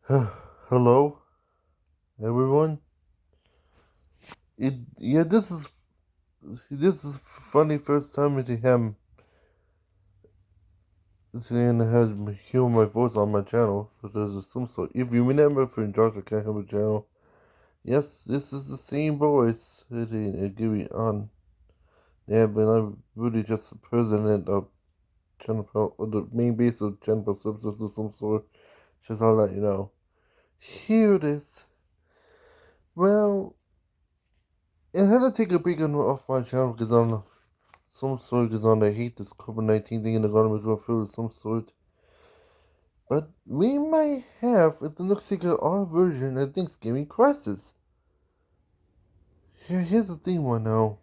Hello, everyone. This is funny first time to him and have hear my voice on my channel. So there's some sort. If you remember from Joshua Can't Have a channel, yes, this is the same voice. It give me on. Yeah, but I'm really just the president of channel or the main base of channel services of some sort. Just I'll let you know. Here it is. Well, it had to take a big one off my channel because I'm some sort because I hate this COVID-19 thing and they're gonna go through some sort. But we might have, it looks like our version of Thanksgiving crisis. Here's the thing one now.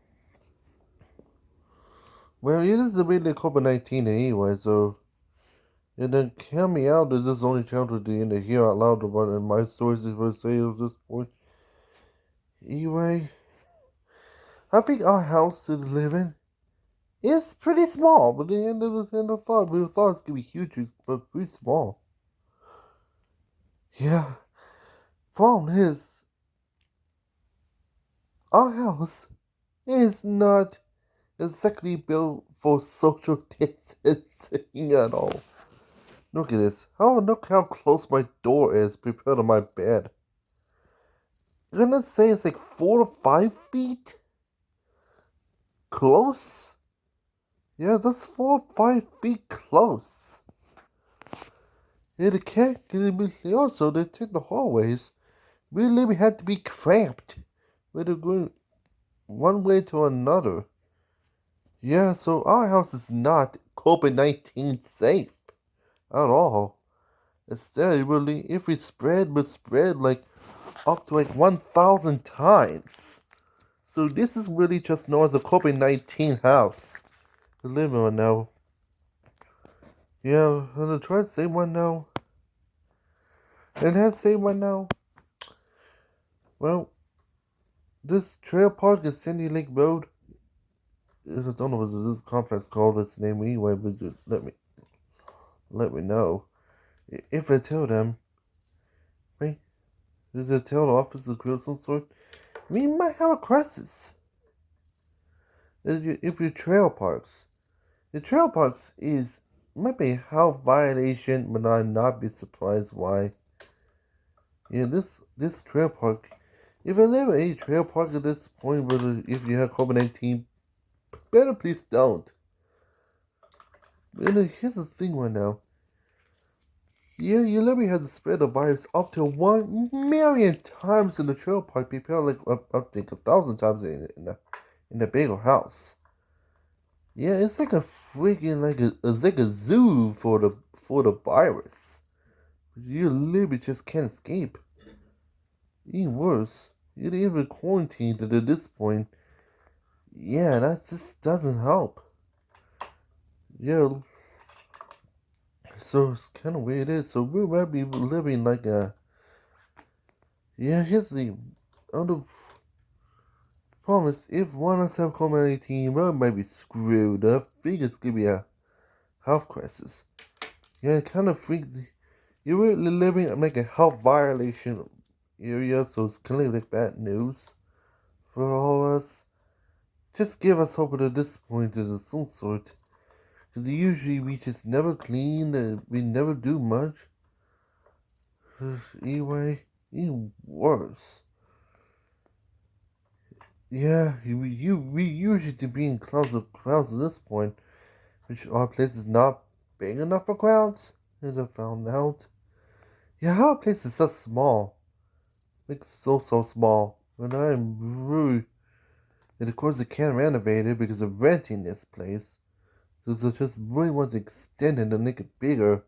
Well, it is the way they COVID-19 anyway, so and then count me out as this only channel to the end of hear out loud about in my stories for sale at this point. Anyway, I think our house to live in is pretty small, but the end of the thought we thought it's gonna be huge, but pretty small. Yeah. Problem is, our house is not exactly built for social distancing at all. Look at this. Oh, look how close my door is compared to my bed. You're gonna say it's like 4 to 5 feet close? Yeah, that's 4 or 5 feet close. And it can't be also they take the hallways. We had to be cramped. We had to go one way to another. Yeah, so our house is not COVID-19 safe at all. Instead, really, if we spread, we spread like up to like 1,000 times. So this is really just known as a COVID-19 house. We live in now. Yeah, I'm gonna try to say one now. And has say one now. Well, this trail park is Sandy Lake Road. I don't know what this complex called its name anyway, but just let me know. If I tell them, right? If I tell the office of some sort, we might have a crisis. If your trail parks, the trail parks is might be a health violation, but I'd not be surprised why. Yeah, this trail park. If I live at any trail park at this point, whether if you have COVID-19, better please don't. And here's the thing right now. Yeah, you literally have to spread the virus up to 1 million times in the trail park. People like up think 1,000 times in the bigger house. Yeah, it's like a freaking it's like a zoo for the virus. You literally just can't escape. Even worse, you're even quarantined at this point. Yeah, that just doesn't help. Yeah, so it's kind of weird. It is. So we might be living like a. Yeah, here's the other problem is if one of us have COVID-19, we might be screwed. I think it's gonna be a health crisis. Yeah, it kind of freak. You're really living like a health violation area, so it's kind of like bad news for all of us. Just give us hope at this point of some sort. Because usually we just never clean, we never do much. Anyway, even worse. Yeah, we usually to be in crowds at this point, which our place is not big enough for crowds. And I found out. Yeah, our place is so small. Like so small. And I'm really and of course they can't renovate it because of renting this place. So they just really want to extend it and make it bigger.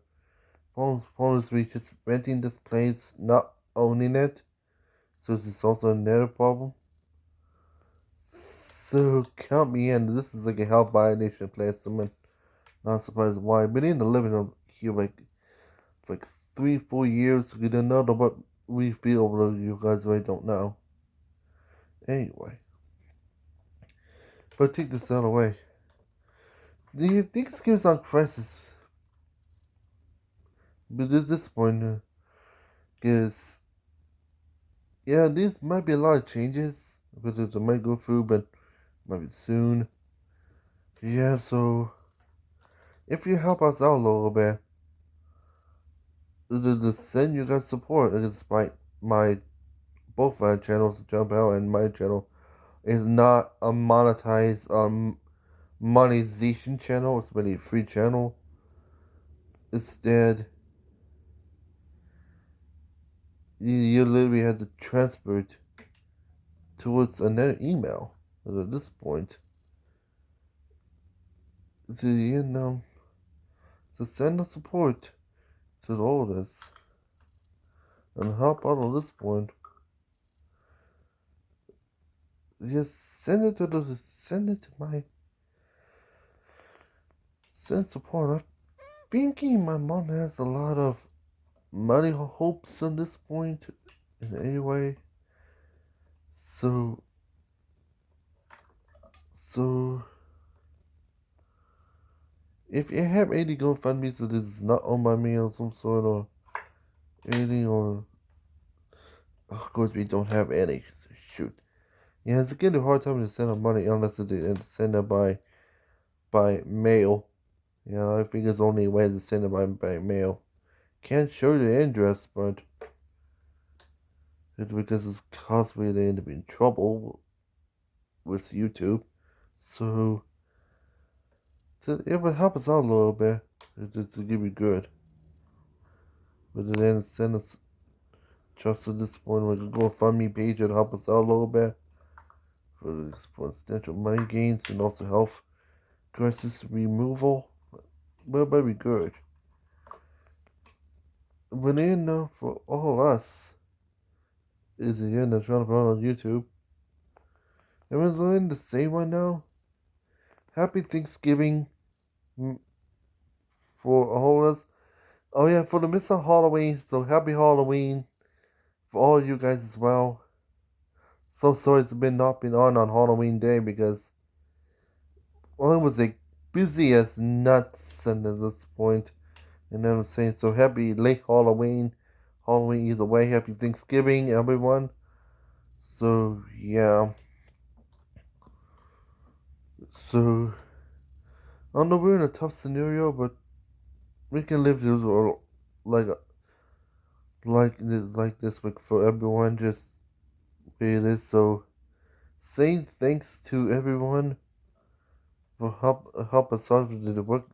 Honestly, just renting this place, not owning it. So is this also another problem? So count me in. This is like a health violation place. I'm not surprised why. Been in the living room here like 3, 4 years. We don't know what we feel, but you guys really don't know. Anyway, but take this out of the way. Do you think Skim's on crisis? But at this point, Because, yeah, these might be a lot of changes, but it might go through, but might be soon. Yeah, so if you help us out a little bit, the send you guys support despite my both my channels, Jump Out and my channel, is not a monetized monetization channel. It's really a free channel. Instead, you literally have to transfer it towards another email at this point. So to send the support to all this and help out on this point. Just send it to my send support. I'm thinking my mom has a lot of money hopes at this point in any way. So if you have any GoFundMe, so this is not owned by me or some sort of anything, or of course we don't have any. So shoot, yeah, it's getting a hard time to send out money unless it's send it by mail. Yeah, I think it's only way to send it by mail. Can't show the address, but it's because it's possibly they end up in trouble with YouTube. So it would help us out a little bit to give you good. But then send us just at this point like a GoFundMe page and help us out a little bit for potential money gains and also health crisis removal. But it might be good. But then for all us is the end of trying to find on YouTube. Everyone's in the same one now. Happy Thanksgiving for all of us. Oh yeah, for the midst of Halloween, so happy Halloween for all you guys as well. So sorry it's been not been on Halloween Day because well it was like busy as nuts and at this point. And then I'm saying so happy late Halloween. Halloween is away. Happy Thanksgiving, everyone. So yeah. So I know we're in a tough scenario, but we can live this world like like this for everyone. Just way it is. So saying thanks to everyone for help us out with the work,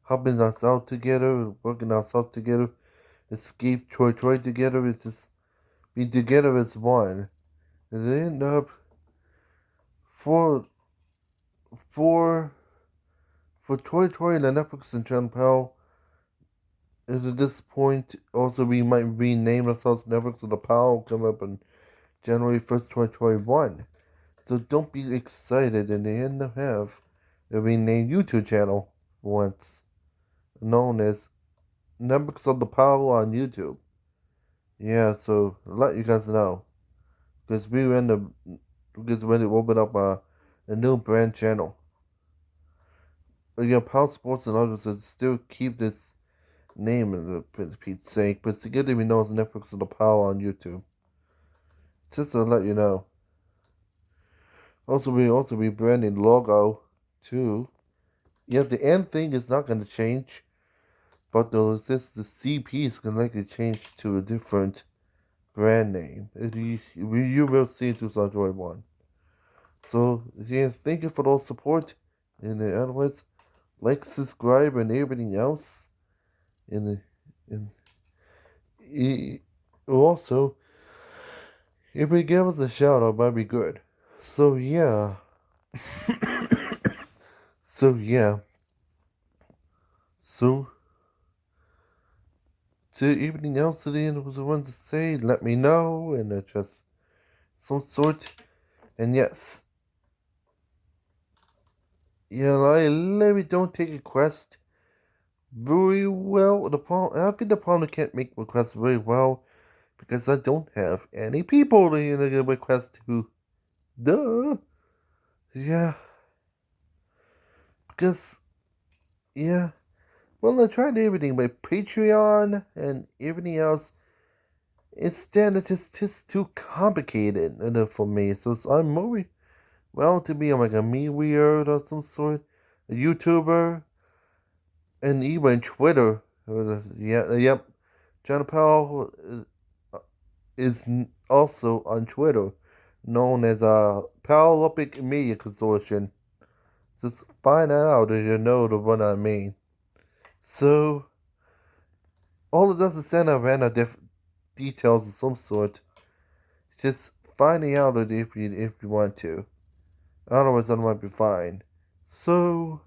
helping us out together, working ourselves together, escape Troy together. It's just be together as one. And they end up for for for Troy and the Netflix and John Powell. Is at this point also we might rename ourselves Netflix of the Powell come up on January 1st, 2021. So don't be excited and they end up have a renamed YouTube channel once known as Netflix of the Powell on YouTube. Yeah, so I'll let you guys know. Because we end up because when it opened up a new brand channel. Powell Sports and others will still keep this name for Pete's sake, but it's good that we know it's Netflix of the Powell on YouTube. Just to let you know. We rebranding logo too. Yeah, the end thing is not gonna change, but the CP is gonna likely change to a different brand name. You will see in 2021. So yeah, thank you for all support. And other words, like, subscribe, and everything else. And also, if we give us a shout out, might be good. So yeah. So yeah. So to everything else at the end was I wanted to say, let me know and just some sort. And yes. Yeah, I literally don't take a quest very well. I think the problem can't make requests very well because I don't have any people to request to. Duh. Yeah. Because yeah. Well, I tried everything, but Patreon and everything else, Instead, it's just too complicated for me. So I'm more well to be like a me weird or some sort, a YouTuber, and even Twitter. Yeah, yep. John Powell is also on Twitter, known as a Paralympic Media Consortium. Just find that out if you know the one I mean. So all it does is send a random details of some sort. Just finding out it if you want to. Otherwise, that might be fine. So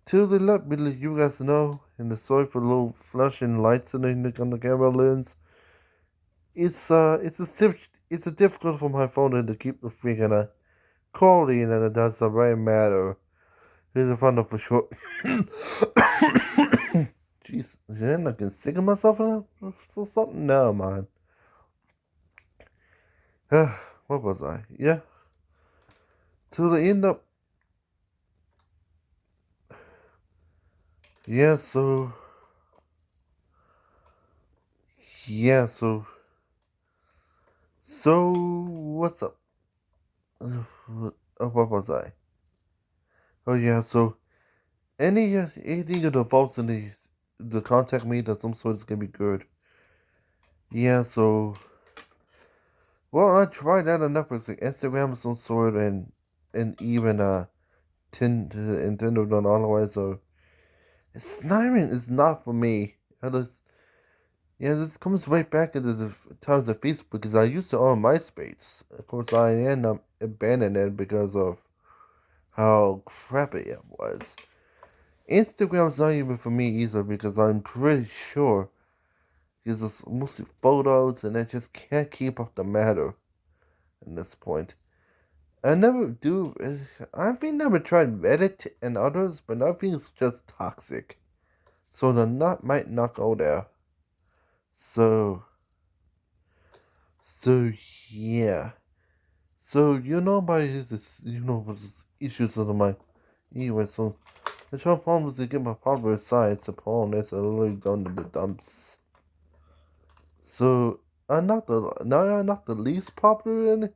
to let you guys know, and the sorry for the little flashing lights on the camera lens. It's a difficult for my phone to keep the freaking quality, and it does the right matter. Here's a fun for sure. Jeez, I'm not getting sick of myself or something. No, man. What was I? Yeah. To the end up. Yeah. So. Yeah. So. So what's up? What was I? Oh yeah. So anything that involves in the contact me that some sort is gonna be good. Yeah. So. Well, I tried that on Netflix, like Instagram of some sort, and even Nintendo done otherwise. So Sniping is not for me. Yeah, this comes right back into the times of Facebook because I used to own MySpace. Of course, I ended up abandoning it because of how crappy it was. Instagram's not even for me either because I'm pretty sure because it's mostly photos and I just can't keep up the matter at this point. I never do. I've never tried Reddit and others, but I think it's just toxic. So the nut might not go there. So, so yeah. So my this what this issues of my anyway. So the Trump problem was to get my popular side. So Paul that's a little down to the dumps. So I'm not the least popular in the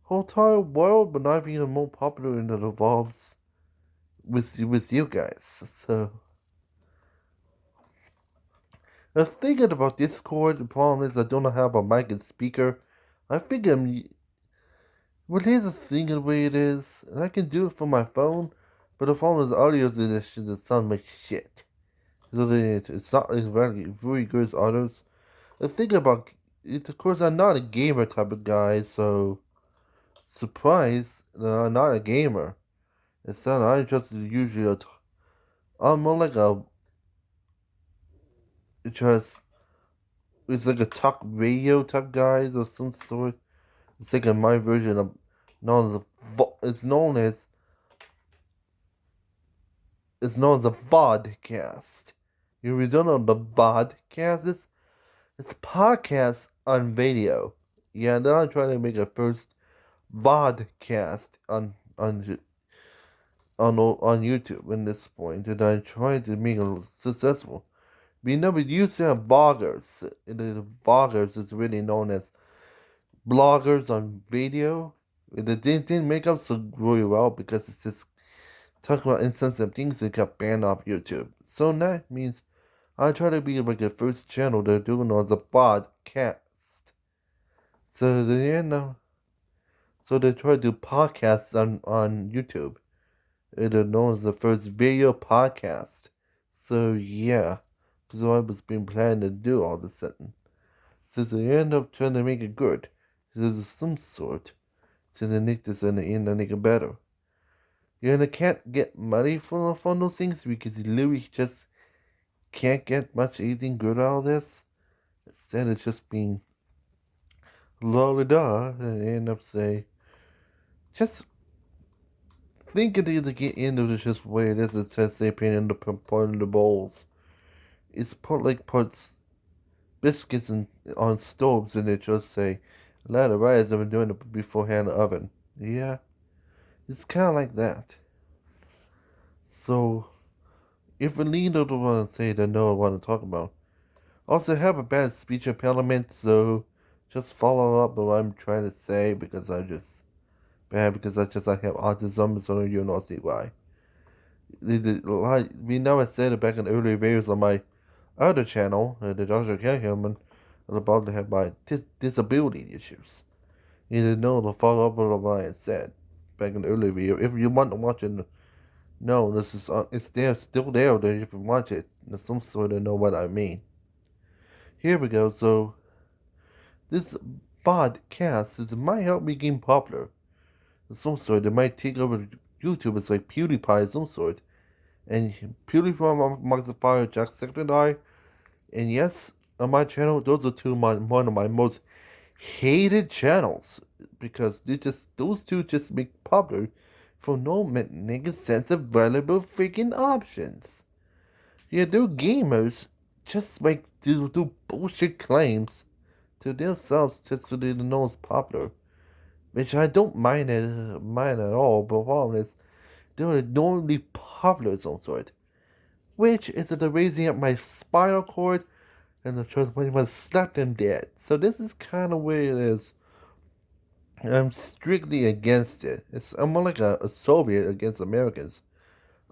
whole entire world, but not even more popular in the involves with you guys. So I'm thinking about Discord. The problem is I don't have a mic and speaker. I think well, here's the thing the way it is, and I can do it from my phone, but the phone is audio edition that sound like shit. So it's not as very good as others. The thing about it, of course, I'm not a gamer type of guy, so surprise, I'm not a gamer. It's not. I just usually I'm more like a just it's like a talk radio type guy of some sort. It's like my version of known as it's known as a vodcast. You don't know the vodcast? It's podcast on video. Yeah, now I'm trying to make a first vodcast on YouTube at this point, and I'm trying to make it successful. We know we used to have bloggers. The bloggers is really known as bloggers on video. It didn't make up so really well because it's just talking about insensitive things that got banned off YouTube. So that means I try to be like the first channel they're doing as a podcast. So so they try to do podcasts on YouTube. They're known as the first video podcast. So yeah, because I was been planning to do all this sudden. So they end up trying to make it good. So there's some sort to the make this in the end and make it better. Yeah, and I can't get money from those things because you literally just can't get much anything good out of this. Instead of just being la la da, and end up say just thinking to get into this just way it is. It's just they paint in the part of the bowls. It's puts biscuits on stoves and it just say a lot of rice I've been doing it beforehand in the oven. Yeah, it's kind of like that. So if Alina don't want to say they know what I want to talk about, Also have a bad speech impediment, so just follow up what I'm trying to say because I just bad because I have autism, so you know see why. Like we never said it back in earlier videos on my other channel, the Joshua K. Human, about to have my disability issues. You didn't know to follow up with what I said back in the earlier video. If you want to watch it, no, this is it's there, still there. Then you can watch it. There's some sort of know what I mean. Here we go. So this podcast is, it might help me gain popular. Of some sort, it might take over YouTube. It's like PewDiePie of some sort. And PewDiePie, Markiplier, Jacksepticeye, and yes, on my channel, those are one of my most hated channels because those two just make popular for no making sense of valuable freaking options. Yeah, they're gamers just like do bullshit claims to themselves just so they're the most popular, which I don't mind at all. But the problem is they're normally popular of some sort, which is the raising up my spinal cord and the choice pretty much slap them dead. So this is kind of where it is. I'm strictly against it. I'm more like a Soviet against Americans.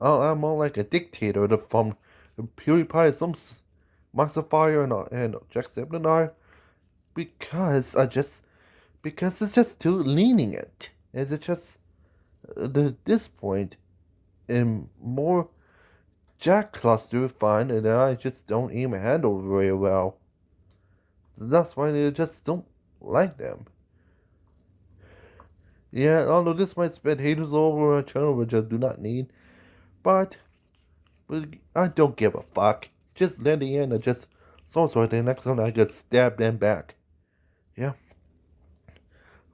I'm more like a dictator from PewDiePie, some Markiplier and Jacksepticeye because it's just too lenient. It's just at this point, more Jack cluster fun, and I just don't even handle very well. That's why I just don't like them. Yeah, although this might spread haters all over my channel, which I do not need, but I don't give a fuck. Just let the end and just so the next time I get stabbed them back. Yeah.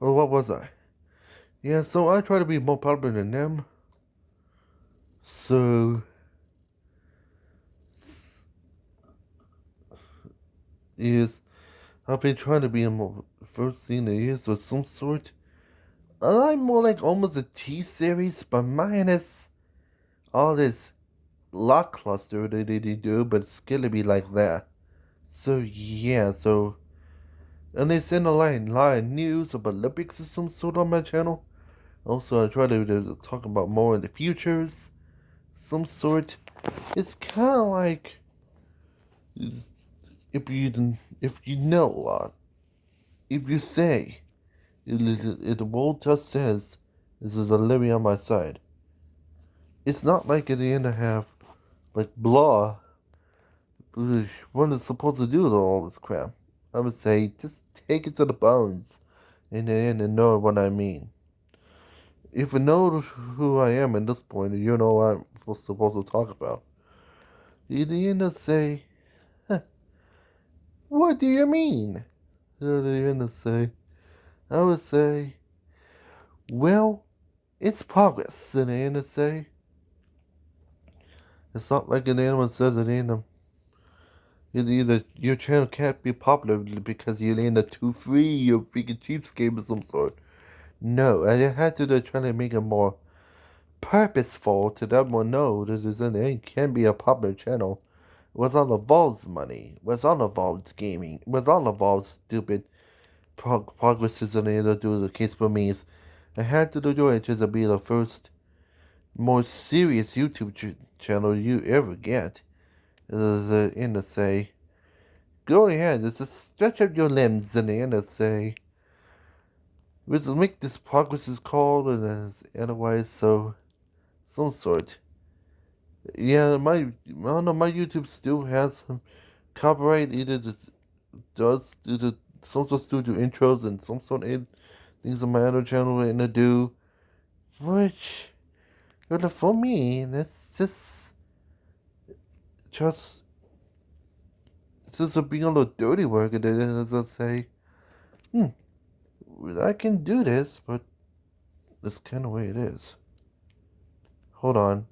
Well, what was I? Yeah, so I try to be more popular than them. So is I've been trying to be in more first thing there is of some sort. I'm more like almost a T series, but minus all this lock cluster that they do, but it's gonna be like that. So yeah, so and they send a line news about Olympics or some sort on my channel. Also, I try to talk about more in the futures, some sort. It's kind of like if you know a lot, if you say if the world just says this is a living on my side. It's not like at the end I have like blah. What is supposed to do with all this crap? I would say just take it to the bones in the end and know what I mean. If you know who I am at this point, you know what I'm supposed to talk about. In the end, I say, huh, what do you mean? At the end, I would say, well, it's progress. In the end, I say, it's not like an animal says at the end of either your channel can't be popular because you're in a too free or freaking cheapskate of some sort. No, I had to try to make it more purposeful to let one know that it can be a popular channel. Was all involves money. Was all involves gaming. Was all involves stupid progresses in the do the case for me. I had to do it just to be the first more serious YouTube channel you ever get. In the say, go ahead, just stretch out your limbs in the end and say, let's make this progress is called and otherwise so some sort. Yeah, I don't know, my YouTube still has some copyright. Either does do the some sort of studio intros and some sort of things on my other channel and I do, which but for me that's just it's just a being a little dirty work and then as I say, hmm, I can do this, but that's kind of way it is. Hold on.